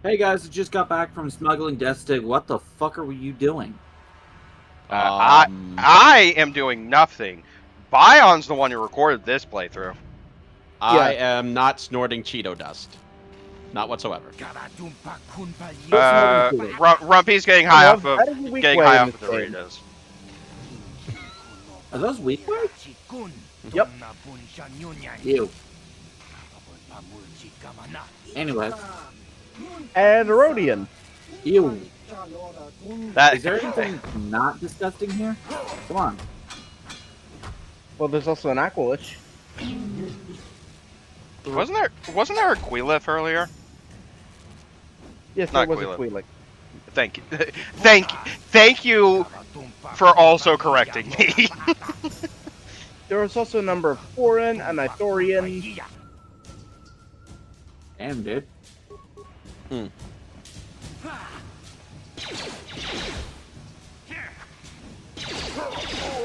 Hey guys, I just got back from smuggling Death Stick. What the fuck are you doing? I I am doing nothing. Bion's the one who recorded this playthrough. I am not snorting Cheeto dust. Not whatsoever. Rumpy's getting high off of that is a weak getting way high in off of this game. Doritos. Are those weak weights? Yep. Ew. Anyways. And Erodian. Ew. That Is there anything not disgusting here? Come on. Well, there's also an Aqualich. wasn't there a Quilif earlier? Yes, Not there was a Quilip. Queelik. Thank you, thank you for also correcting me. There was also a number of Foreign, an Ithorian. Damn, dude.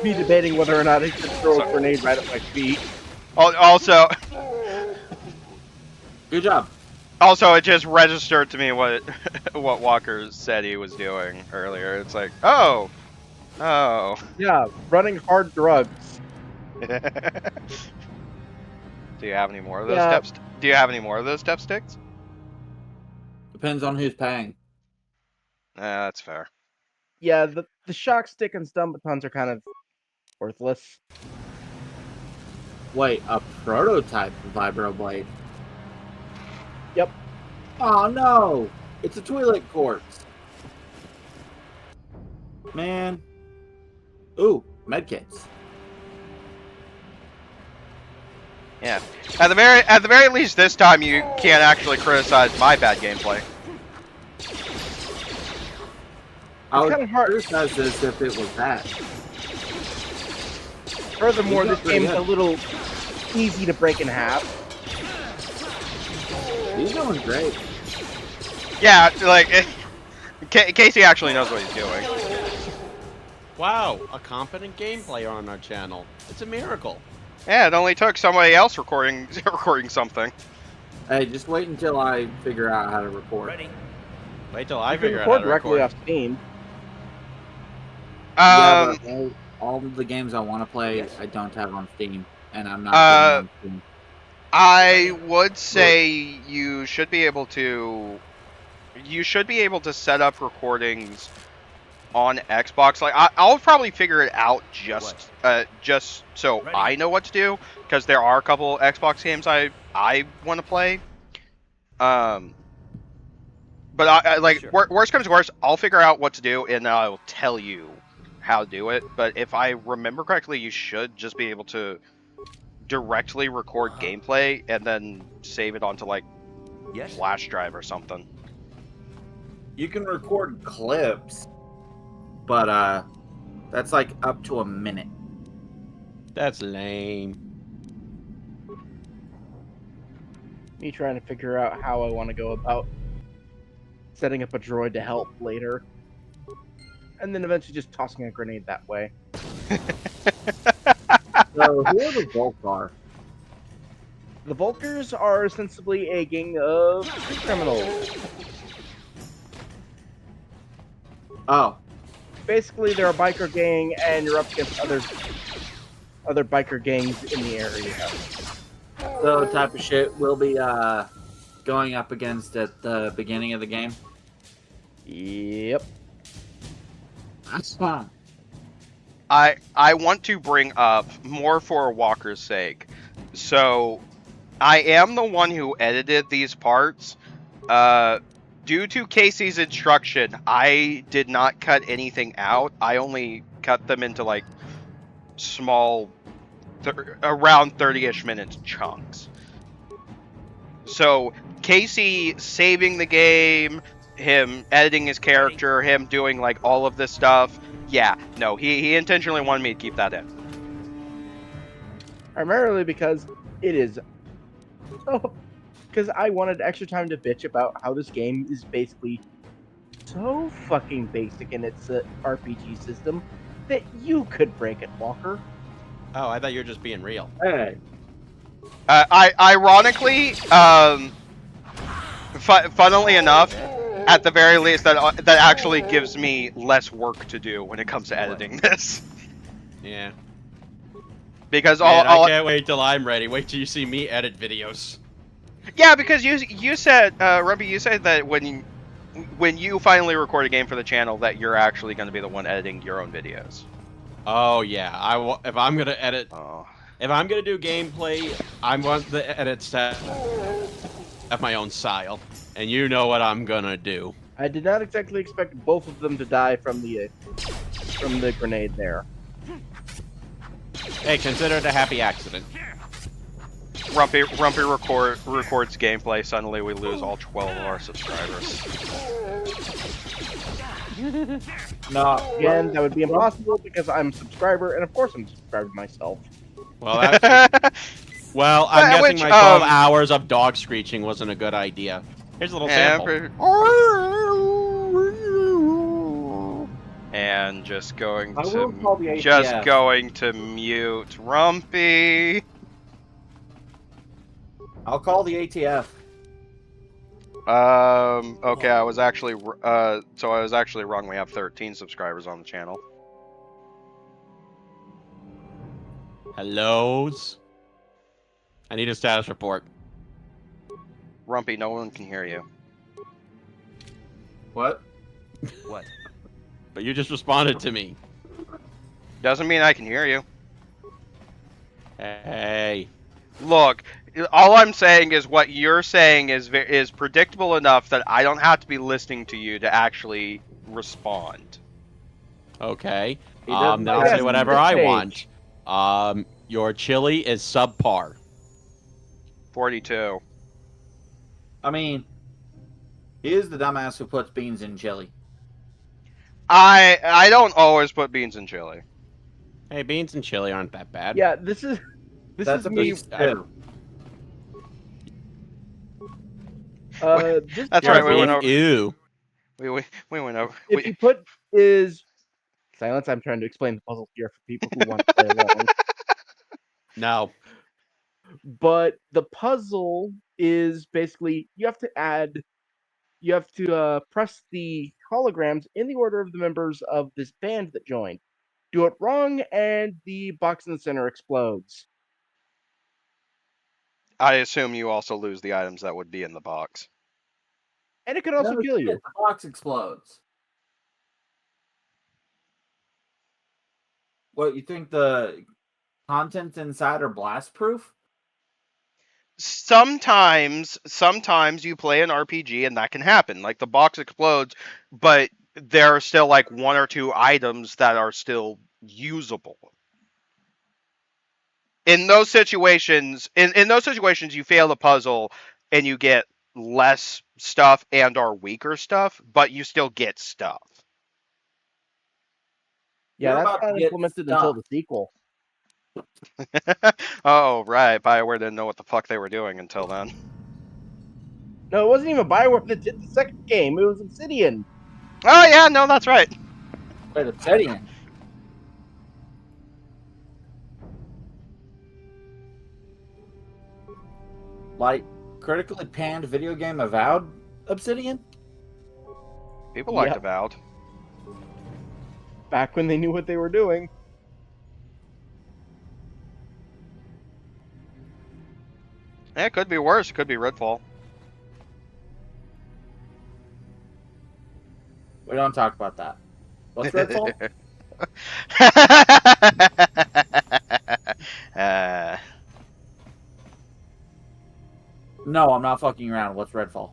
Me debating whether or not I should throw a grenade right at my feet. Also, Good job. it just registered to me what Walker said he was doing earlier. It's like, oh. Yeah, running hard drugs. Do you have any more of those Yeah. steps? Do you have any more of those step sticks? Depends on who's paying. That's fair. Yeah, the shock stick and stun batons are kind of worthless. Wait, a prototype vibroblade? Yep. Oh no! It's a Twi'lek corpse. Man. Ooh, medkits. Yeah. At the very least, this time you can't actually criticize my bad gameplay. I would kinda hard. criticize this if it was that. Furthermore, These are this pretty game is good. a little easy to break in half. He's doing great. Yeah, like Casey actually knows what he's doing. Wow, a competent game player on our channel. It's a miracle. Yeah, it only took somebody else recording something. Hey, just wait until I figure out how to record. Wait till I You can figure out how record to directly record. off Steam. Yeah, but all of the games I want to play, I don't have on Steam, and I'm not getting on Steam. I would say you should be able to set up recordings on Xbox. Like I'll probably figure it out just so I know what to do, because there are a couple Xbox games I want to play. But I like worst comes to worst, I'll figure out what to do and I'll tell you how to do it. But if I remember correctly, you should just be able to directly record gameplay and then save it onto like flash drive or something. You can record clips, but that's like up to a minute. That's lame. Me trying to figure out how I want to go about setting up a droid to help later. And then eventually just tossing a grenade that way. So who are the Volkar? The Vulkars are ostensibly a gang of street criminals. Oh, Basically, they're a biker gang, and you're up against other biker gangs in the area. so type of shit we'll be going up against at the beginning of the game. Yep. That's fine. I want to bring up more for Walker's sake. So I am the one who edited these parts. Due to Casey's instruction, I did not cut anything out. I only cut them into like small, around 30-ish minutes chunks. So Casey saving the game, him editing his character, him doing like all of this stuff. Yeah, no, he intentionally wanted me to keep that in. Primarily because it is so. Because I wanted extra time to bitch about how this game is basically so fucking basic in its RPG system that you could break it, Walker. Oh, I thought you were just being real. Hey, Ironically, funnily enough, At the very least, that actually gives me less work to do when it comes to editing this. Yeah. Because Man, I all can't wait till I'm ready. Wait till you see me edit videos. yeah, because you said, Rumpy, you said that when you finally record a game for the channel, that you're actually going to be the one editing your own videos. Oh yeah, if I'm gonna edit, Oh. if I'm gonna do gameplay, I want the edits to have my own style, and you know what I'm gonna do. I did not exactly expect both of them to die from the grenade there. Hey, consider it a happy accident. Rumpy records gameplay. Suddenly, we lose all 12 of our subscribers. No, Again, that would be impossible because I'm a subscriber, and of course I'm subscribed myself. Well, well, I'm guessing Which, my 12 hours of dog screeching wasn't a good idea. Here's a little sample. And just going I will to call the ATF. mute Rumpy. I'll call the ATF. Okay, I was actually wrong. We have 13 subscribers on the channel. Hellos. I need a status report. Rumpy, no one can hear you. What? What? But you just responded to me. Doesn't mean I can hear you. Hey. Look, all I'm saying is what you're saying is predictable enough that I don't have to be listening to you to actually respond. Okay. He doesn't Then I'll like say us. whatever I want. Your chili is subpar. 42. I mean, he is the dumbass who puts beans in chili. I don't always put beans in chili. Hey, beans and chili aren't that bad. Yeah, this is That's a me. beef too. This That's You're right, we being- went over. Ew. We went over. If you put is silence, I'm trying to explain the puzzle here for people who want to play along. No. But the puzzle is basically you have to press the holograms in the order of the members of this band that joined. Do it wrong, and the box in the center explodes. I assume you also lose the items that would be in the box. And it could also No kill shit, you. The box explodes. What, you think the contents inside are blast proof? Sometimes you play an RPG and that can happen. Like the box explodes, but there are still like one or two items that are still usable. In those situations, you fail the puzzle and you get less stuff and or weaker stuff, but you still get stuff. Yeah, You're that's about to not get implemented until the stuck. sequel. Oh, right. BioWare didn't know what the fuck they were doing until then. No, it wasn't even Bioware that did the second game. It was Obsidian. Oh, yeah, no, that's right. Wait, Obsidian. Like, critically panned video game Avowed Obsidian? People liked Yep. Avowed. Back when they knew what they were doing. It could be worse. It could be Redfall. We don't talk about that. What's Redfall? No, I'm not fucking around. What's Redfall?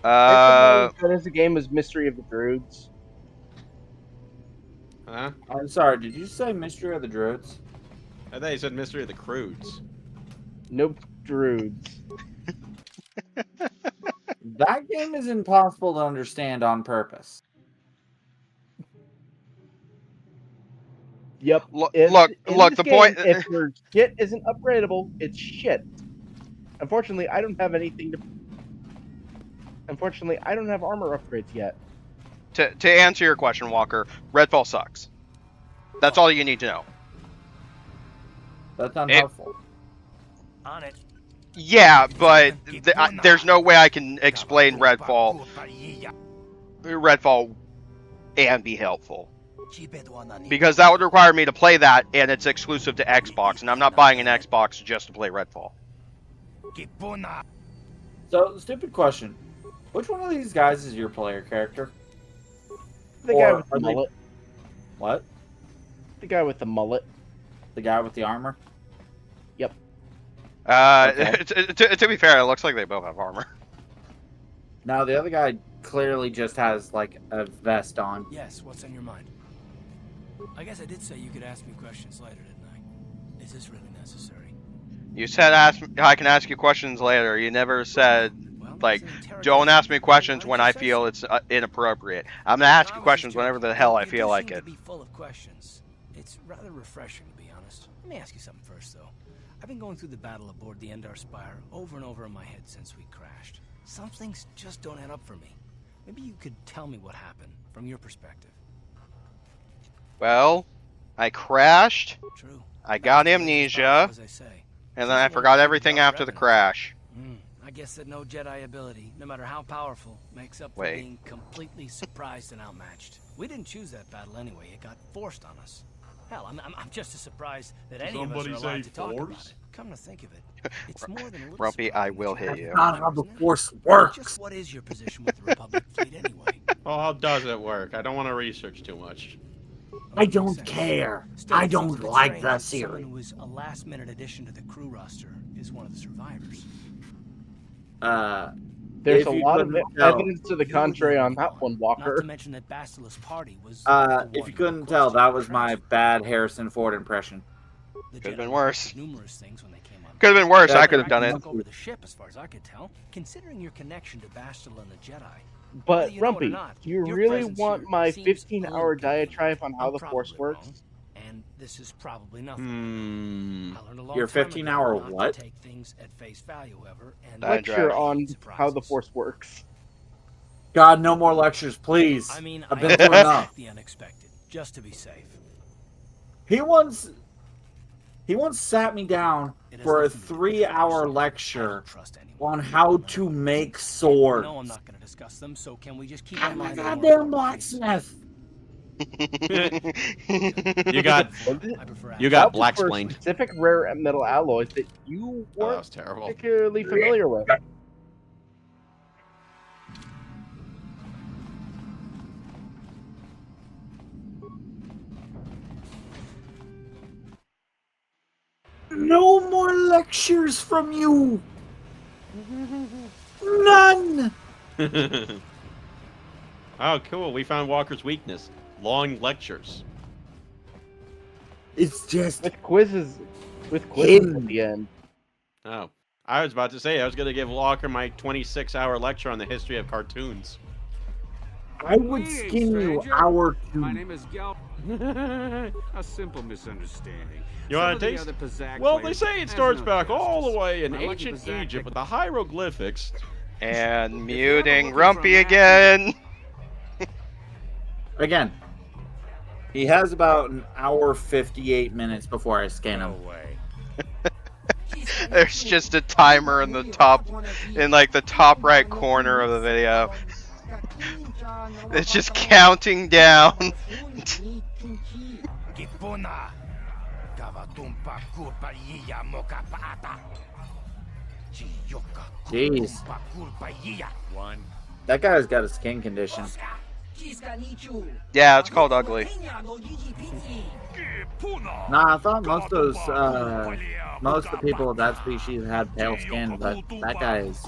That is a game as Mystery of the Druids. Huh? I'm sorry, did you say Mystery of the Druids? I thought you said Mystery of the Crudes. Nope, Druids. That game is impossible to understand on purpose. Yep. Look, In the this point. game, if your shit isn't upgradable, it's shit. Unfortunately, I don't have anything to. Unfortunately, I don't have armor upgrades yet. To answer your question, Walker, Redfall sucks. That's all you need to know. That's unhelpful. On it. Yeah, but there's no way I can explain Redfall and be helpful. Because that would require me to play that, and it's exclusive to Xbox, and I'm not buying an Xbox just to play Redfall. So, stupid question. Which one of these guys is your player character? The guy Or with the are they- mullet. What? The guy with the mullet. The guy with the armor? Okay. To be fair, it looks like they both have armor. Now, the other guy clearly just has, like, a vest on. Yes, what's on your mind? I guess I did say you could ask me questions later, didn't I? Is this really necessary? You said I can ask you questions later. You never said, Well, like, it's an interrogation. don't ask me questions Why when did you I say feel so? it's inappropriate. I'm gonna ask No, I you was questions just whenever joking. the hell I You feel do like seem it. to be full of questions. It's rather refreshing, to be honest. Let me ask you something first, though. I've been going through the battle aboard the Endar Spire over and over in my head since we crashed. Some things just don't add up for me. Maybe you could tell me what happened from your perspective. Well, I crashed, True. I got As amnesia, I say. and then I forgot everything after the crash. I guess that no Jedi ability, no matter how powerful, makes up for Wait. being completely surprised and outmatched. We didn't choose that battle anyway. It got forced on us. Hell, I'm just as surprised that any of us are Somebody allowed say to talk about force? it. Come to think of it, it's more than a little Rumpy, I surprising will that hit have you. it, Not how the isn't it? Force works. Just what is your position with the Republic fleet anyway? Oh, how does it work? I don't want to research too much. I don't care. Still, I it seems don't a bit like strange the that someone series. who was a last-minute addition to the crew roster is one of the survivors. There's If a you lot of couldn't tell- evidence to the contrary on that one, Not Walker. to mention that Basila's party was. the one If you who couldn't tell, requested that the was my transfer. bad Harrison Ford impression. The Could've Jedi been worse. requested numerous things when they came on. Could have been worse. I That's could have done it. Took over the ship, as far as I could tell. Considering your connection to Bastila and the Jedi, But, whether you know it or Rumpy, not, do you your really presence want here my seems 15-hour a little convenient. diatribe on how I'm the Force probably works? wrong, and this is probably nothing. Hmm. I learned a long Your time 15-hour ago not what? to take things at face value ever, and Diatribe. Lecture on how the surprises. Force works. God, no more lectures, please. I mean, I've I been through always enough. expect the unexpected, just to be safe. He once sat me down It has for a nothing to do with 3-hour tradition. I lecture don't trust anyone. on how to make swords. No, I'm not going to discuss them. So can we just keep I'm in a mind the more goddamn important things? blacksmith. You got I prefer you got That was for blacksplained. specific rare metal alloys that you Oh, that weren't was terrible. particularly familiar with. No more lectures from you. None. Oh, cool. We found Walker's weakness. Long lectures. It's just With quizzes Hidden. at the end. Oh. I was about to say, I was going to give Walker my 26-hour lecture on the history of cartoons. I would Greetings, skin you stranger. hour My two. name is Gal. A simple misunderstanding. You Some want of a the taste? other Pazak Well, they players say it has starts no back all the justice. way in My lucky ancient Pazak Egypt with the hieroglyphics. And If you're ever muting looking for a Rumpy map, again. Again, he has about an hour 58 minutes before I scan No him. way. There's just a timer in the top, in like the top right corner of the video. It's just counting down. Jeez, One. that guy's got a skin condition. Yeah, it's called ugly. Nah, I thought most of the people of that species had pale skin, but that guy is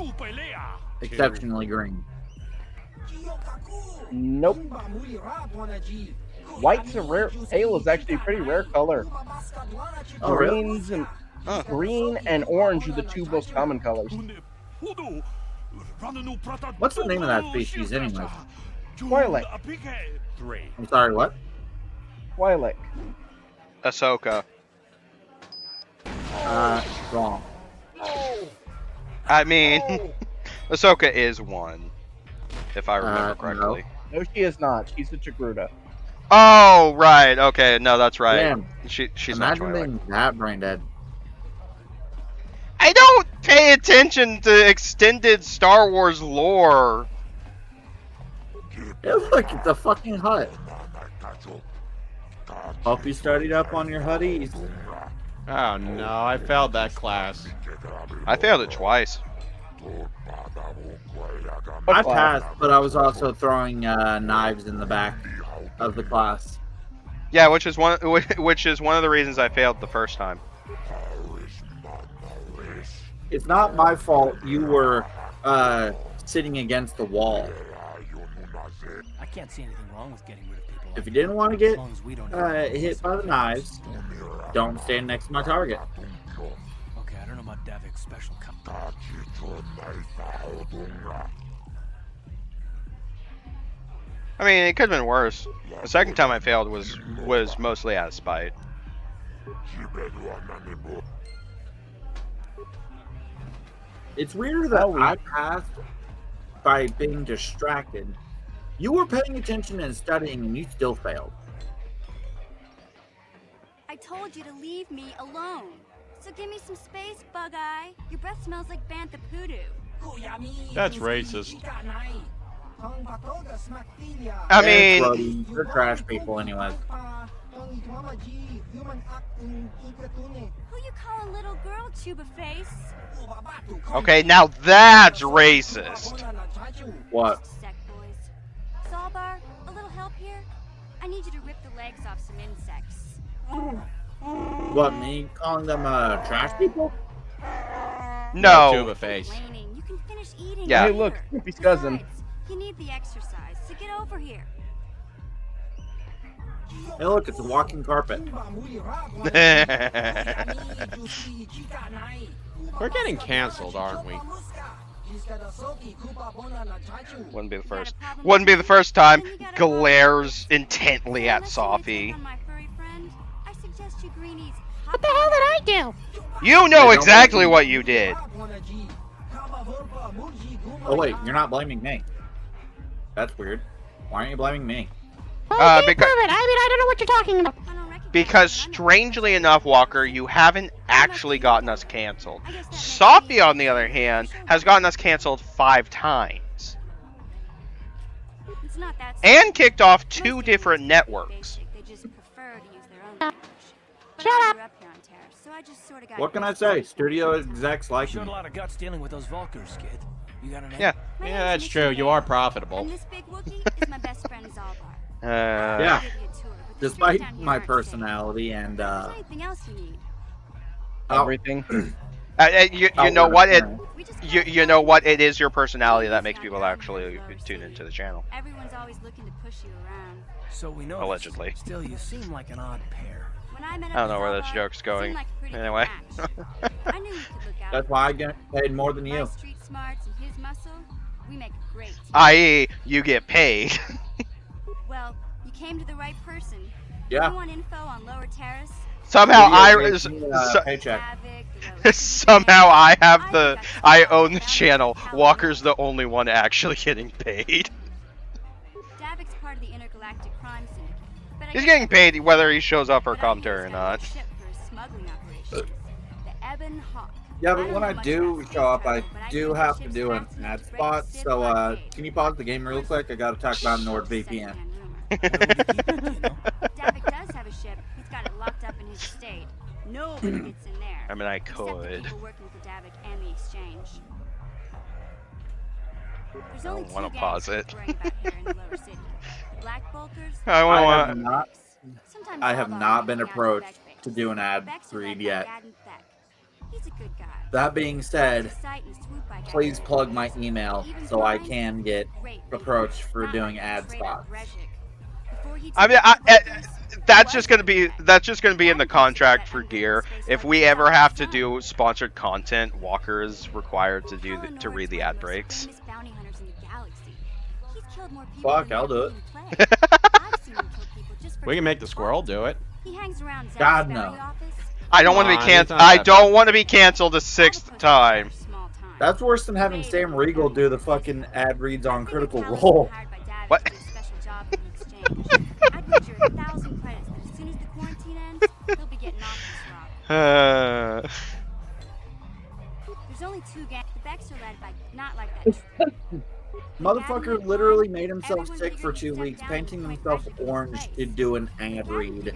exceptionally green. Nope. White's a rare. Pale is actually a pretty rare color. Oh, really? Greens and Huh. green and orange are the two most common colors. What's the name of that species, anyways? Twi'lek. Three. I'm sorry, what? Twi'lek. Ahsoka. Wrong. I mean, Ahsoka is one, if I remember No. correctly. No, she is not. She's a Chagruda. Oh, right. Okay, no, that's right. Damn, She's not imagine Twi'lek. being that brain dead. I don't pay attention to extended Star Wars lore. Hey, look, it's a fucking hut. Hope you studied up on your hutties. Oh no, I failed that class. I failed it twice. I passed, but I was also throwing knives in the back of the class. Yeah, which is one of the reasons I failed the first time. It's not my fault you were sitting against the wall. I can't see anything wrong with getting rid of people. If you didn't want to as get long as we don't hit by the knives, don't stand next to my target. Okay, I don't know about Davik's special I mean, it could have been worse. The second time I failed was mostly out of spite. It's weird that I passed by being distracted. You were paying attention and studying, and you still failed. I told you to leave me alone. So give me some space, Bug-Eye. Your breath smells like bantha poodoo. That's racist. I mean, Brody, they're trash people anyways. Who you calling little girl, Chuba Face? okay, now that's racist. What? Just a sec, boys. Zalbar, a little help here? I need you to rip the legs off some insects. What, me calling them trash people? No. Tuba face. Complaining. You can finish eating. Yeah. Hey, look, later. Snoopy's cousin. Besides, you need the exercise, so get over here. Hey, look, it's a walking carpet. We're getting canceled, aren't we? Wouldn't be the first. Wouldn't be the first time. Glares intently at Sophie. What the hell did I do? You know exactly what you did. Oh wait, you're not blaming me. That's weird. Why aren't you blaming me? Because I don't know what you're talking about. Because strangely enough, Walker, you haven't actually gotten us canceled. Sophie, on the other hand, has gotten us canceled 5 times. And kicked off 2 different networks. Shut up. What can I say? Studio execs like Showed me. a lot of guts dealing with those Volkers, kid. You got an Yeah. Yeah, that's true. You are profitable. And this big Wookiee is my best friend Zalbar. Yeah. I'll give you a tour, but the streets Despite down here my aren't safe. personality and If there's anything else you need, Everything. You know what? we just You know what? It is your personality that makes people actually tune into the channel. Everyone's always looking to push you around. So we know. Allegedly. This. Still, you seem like an odd pair. When I met I don't up know with where this Zalbar, joke's it going. seemed like a pretty good Anyway. match. I knew we could look out. that's why I get paid more than My you. street smarts and his muscle, we make a great team. I.e., you get paid. Well, you came to the right person. Yeah. You want info on Lower Terrace? Somehow Studio gives me a so- paycheck. Havoc, the somehow Road. I own the channel. Walker's the only one actually getting paid. Davik's part of the intergalactic crime syndicate. But I He's guess getting that's paid okay. whether he shows up for But I hear commentary or he's got a not. ship for his smuggling operations. The Ebon Hawk. Yeah, I but don't when know I much do about show up, I space travel, but do know the have to ship's do an fast enough ad to break spot. the Sith So, blockade. can you pause the game real quick? I gotta talk about NordVPN. Davik does have a ship. He's got it locked up in his estate. Nobody gets in there. I mean, I except the could. people working for Davik and the exchange. There's I only don't 2 wanna gangs pause worth it. worrying about here in the lower city. The Black Bolters. I I want. have not. Sometimes I have Zalbar not may been hang out with approached Beck to Base. do an ad Beck's a read vet yet. by Gad and Beck. He's a good guy. That being said, Sight and swoop by Gad please and plug Beck. my email Even so I blind, can get great approached reader. for Not doing like ad straight up spots. Brezhik. Before he I took mean, over Volkers, that's he just was gonna be Beck. that's just gonna be in the Gad used to contract vet for under gear. space If flight we for ever have to Sun. do sponsored content, Walker is required to do to read the ad breaks. Famous bounty hunters in the galaxy. He's killed more people Fuck, than I'll do it. I've seen him kill people just for We can make the getting squirrel caught. do it. He hangs around Zach's God, bounty no. office. I don't want to be Come on, canceled. it's not I that don't bad. want to be canceled a 6th time. Small time. That's worse than having Sam Riegel do the fucking ad reads on Critical Role. What? I'd wager 1,000 credits that as soon as the quarantine ends, he'll be getting off this rock. Not like that. Motherfucker literally made himself sick for 2 weeks, painting himself orange to do an ad read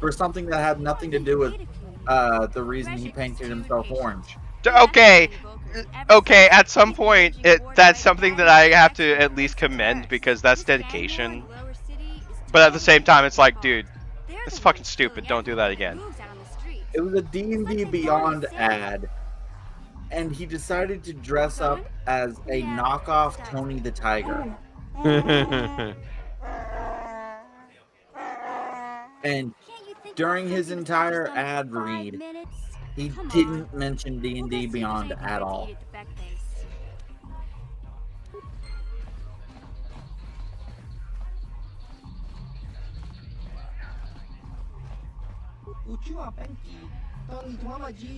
for something that had nothing to do with the reason he painted himself orange. Okay, at some point, that's something that I have to at least commend because that's dedication. But at the same time, it's like, dude, it's fucking stupid. Don't do that again. It was a D&D Beyond ad, and he decided to dress up as a knockoff Tony the Tiger. And during his entire ad read, he didn't mention D&D Beyond at all.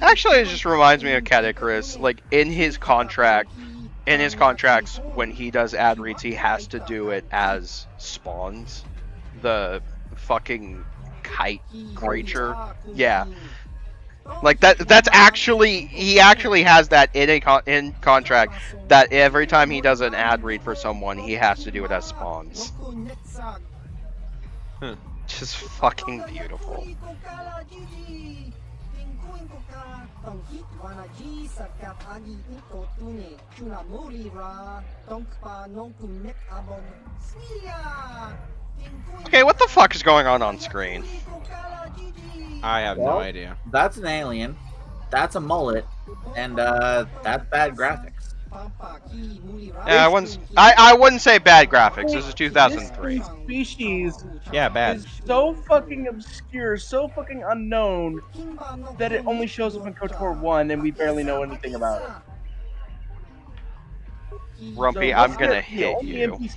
Actually, it just reminds me of Cat Icarus. Like, in his contracts, when he does ad reads, he has to do it as Spawns, the fucking kite creature. Yeah. Like, that's actually, he actually has that in in contract, that every time he does an ad read for someone, he has to do it as Spawns. Just fucking beautiful. Okay, what the fuck is going on screen? I have no idea. That's an alien. That's a mullet, and that's bad graphics. Yeah, I wouldn't say bad graphics. This is 2003. This species Yeah, bad. is so fucking obscure, so fucking unknown, that it only shows up in KOTOR 1 and we barely know anything about it. Rumpy, So I'm let's gonna get the hit only you.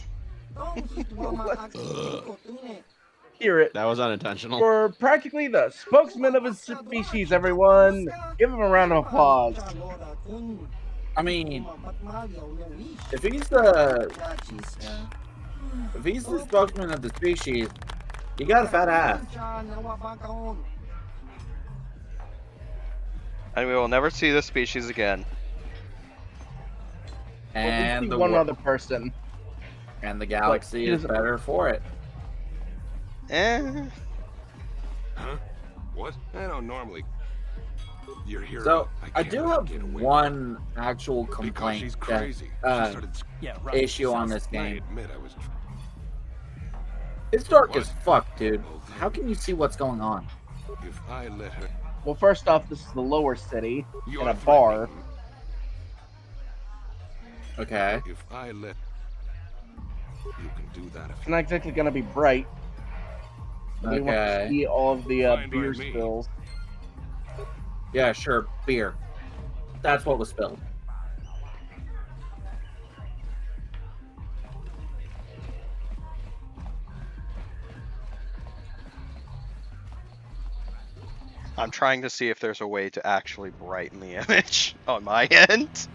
Hear it. That was unintentional. For practically the spokesman of his species, everyone. Give him a round of applause. I mean, if he's the spokesman of the species, you got a fat ass. And we will never see this species again. And the one other person. And the galaxy is better for it. Eh. Huh? What? I don't normally. You're here. So I do have one actual complaint issue on this game. It's dark as fuck, dude. How can you see what's going on? If I let her. Well, first off, this is the lower city in a bar. Okay. If I let. You can do that. It's not exactly gonna be bright. We want to see all of the beer spills. Yeah, sure, beer. That's what was spilled. I'm trying to see if there's a way to actually brighten the image on my end.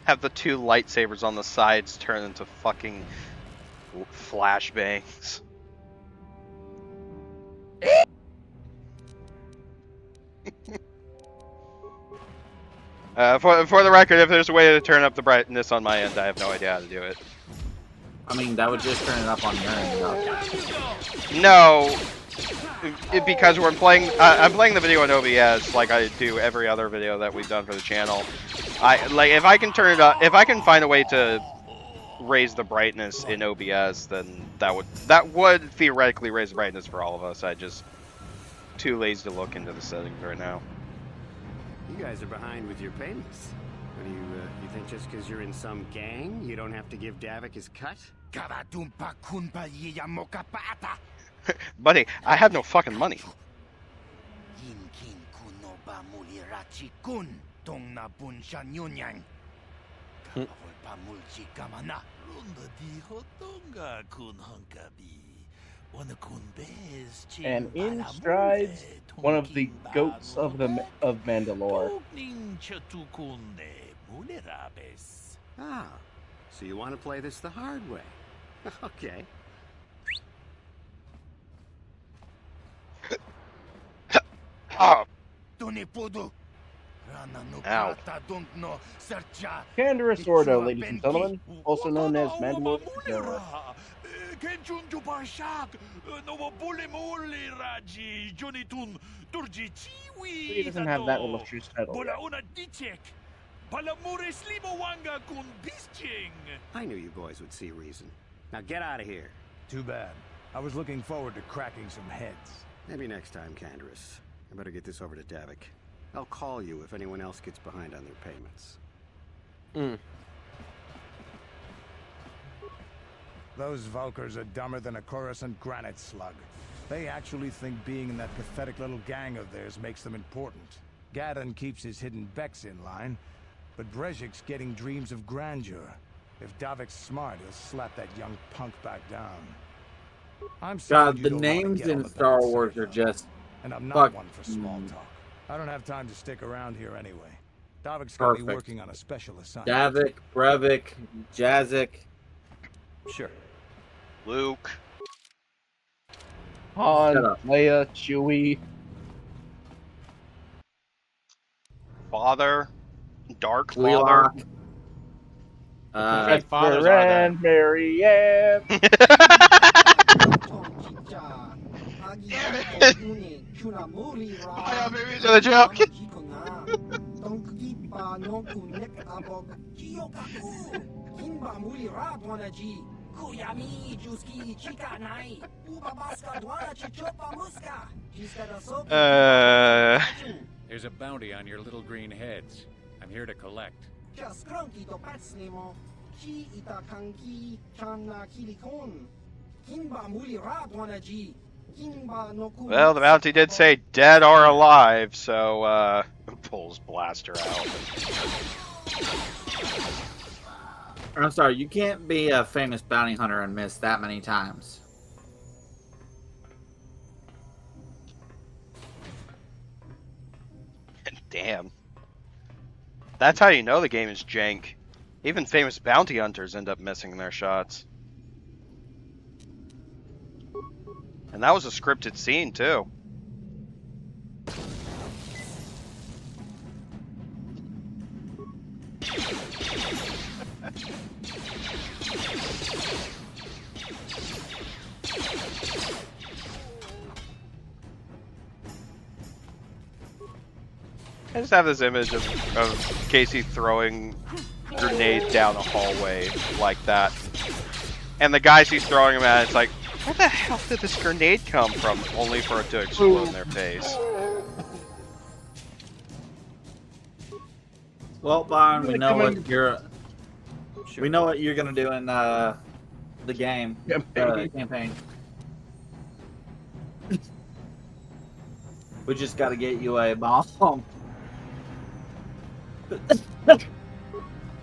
Have the two lightsabers on the sides turn into fucking flashbangs. For the record, if there's a way to turn up the brightness on my end, I have no idea how to do it. I mean, that would just turn it up on your end. No, because we're playing. I'm playing the video in OBS like I do every other video that we've done for the channel. If I can turn it up, if I can find a way to raise the brightness in OBS, then that would theoretically raise the brightness for all of us. I just too lazy to look into the settings right now. You guys are behind with your payments. What do you think just because you're in some gang, you don't have to give Davik his cut? Buddy, I have no fucking money. And in strides one of the goats of Mandalore. Ah, so you want to play this the hard way? Okay. Oh, Ow. Canderous Ordo, ladies and gentlemen, also known as Mandalorian Preserve. He doesn't have that illustrious title yet. I knew you boys would see reason. Now get out of here. Too bad. I was looking forward to cracking some heads. Maybe next time, Canderous. I better get this over to Davik. I'll call you if anyone else gets behind on their payments. Those Valkyrs are dumber than a Coruscant granite slug. They actually think being in that pathetic little gang of theirs makes them important. Gadon keeps his hidden Becks in line, but Brezhik's getting dreams of grandeur. If Davik's smart, he'll slap that young punk back down. I'm sorry. God, the names in Star Wars are just and I'm not fuck. one for small talk. I don't have time to stick around here anyway. Davik's got me Perfect. working on a special assignment. Davik, Brevik, Jazik. Sure. Luke. Han, Shut up. Leia, Chewie. Father. Dark Father. Wheelock. Right, fathers are and Marianne. My babies are the joke. There's a bounty on your little green heads. I'm here to collect. Well, the bounty did say dead or alive, so pulls blaster out. I'm sorry, you can't be a famous bounty hunter and miss that many times. Damn. That's how you know the game is jank. Even famous bounty hunters end up missing their shots. And that was a scripted scene, too. I just have this image of Casey throwing grenade down a hallway like that. And the guys he's throwing them at, it's like, where the hell did this grenade come from? Only for it to explode in their face. Well, Byron, we know what you're. We know what you're gonna do in the game campaign. We just got to get you a bomb.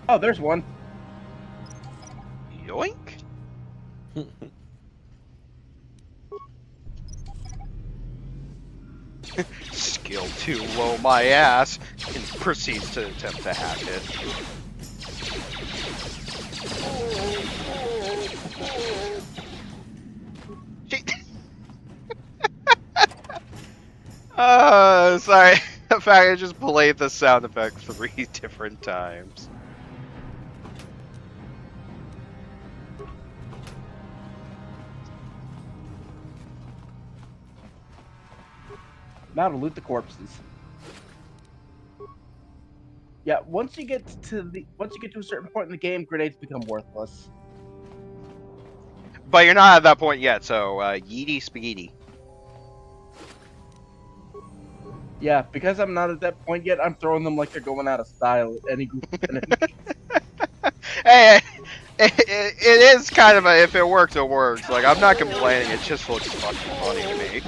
Oh, there's one. Yoink. Skill too low my ass, and proceeds to attempt to hack it. Sorry. In fact, I just played the sound effect 3 different times. Now to loot the corpses. Yeah, once you get to a certain point in the game, grenades become worthless. But you're not at that point yet, so yeety spaghetti. Yeah, because I'm not at that point yet, I'm throwing them like they're going out of style at any group of enemies. Hey, it is kind of a, if it works, it works. Like, I'm not complaining, it just looks fucking funny to me.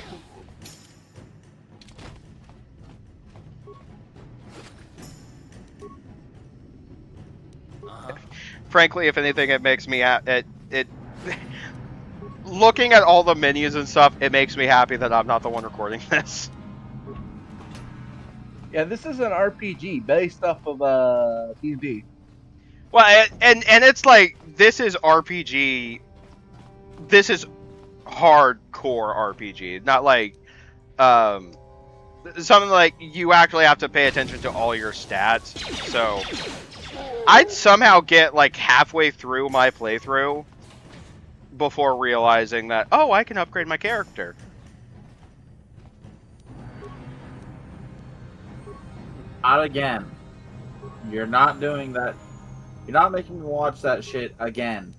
Frankly, if anything, it makes me looking at all the menus and stuff, it makes me happy that I'm not the one recording this. Yeah, this is an RPG based off of D&D. Well, and it's like, this is RPG. This is hardcore RPG, not like something like you actually have to pay attention to all your stats. So I'd somehow get like halfway through my playthrough before realizing that, oh, I can upgrade my character. Not again. You're not doing that. You're not making me watch that shit again.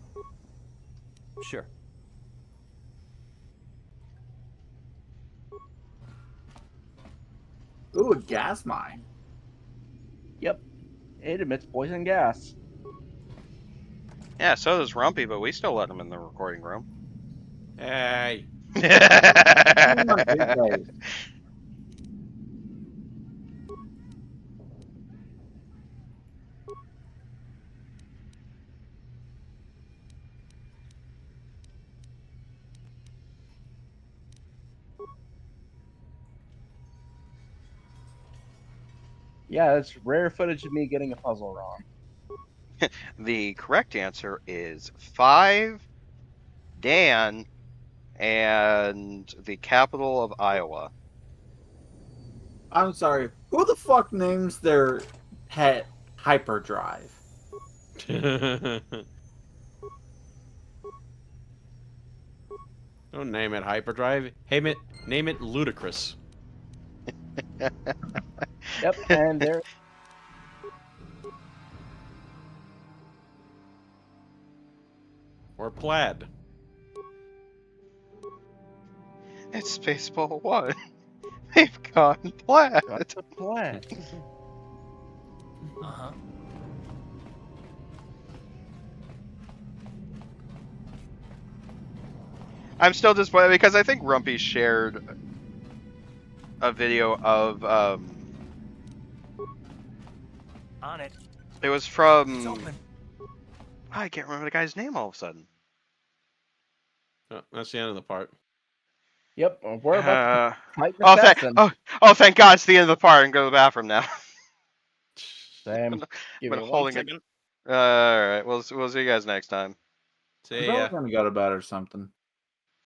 Sure. Ooh, a gas mine. Yep. It emits poison gas. Yeah, so does Rumpy, but we still let him in the recording room. Hey. My big face. Yeah, it's rare footage of me getting a puzzle wrong. The correct answer is 5, Dan, and the capital of Iowa. I'm sorry. Who the fuck names their pet Hyperdrive? Don't name it Hyperdrive. Name it Ludicrous. Yep, and there. Or Plaid. It's Spaceball 1. They've gone plaid. What's the plan? Uh-huh. I'm still disappointed because I think Rumpy shared a video of On it. it was It's from open. I can't remember the guy's name all of a sudden. Oh, that's the end of the part. Yep, we're about to fight an Oh, assassin. thank God, it's the end of the part and go to the bathroom now. Same. Give Been me one holding it. second. All right, we'll see you guys next time. See I'm ya. probably gonna go to bed or something.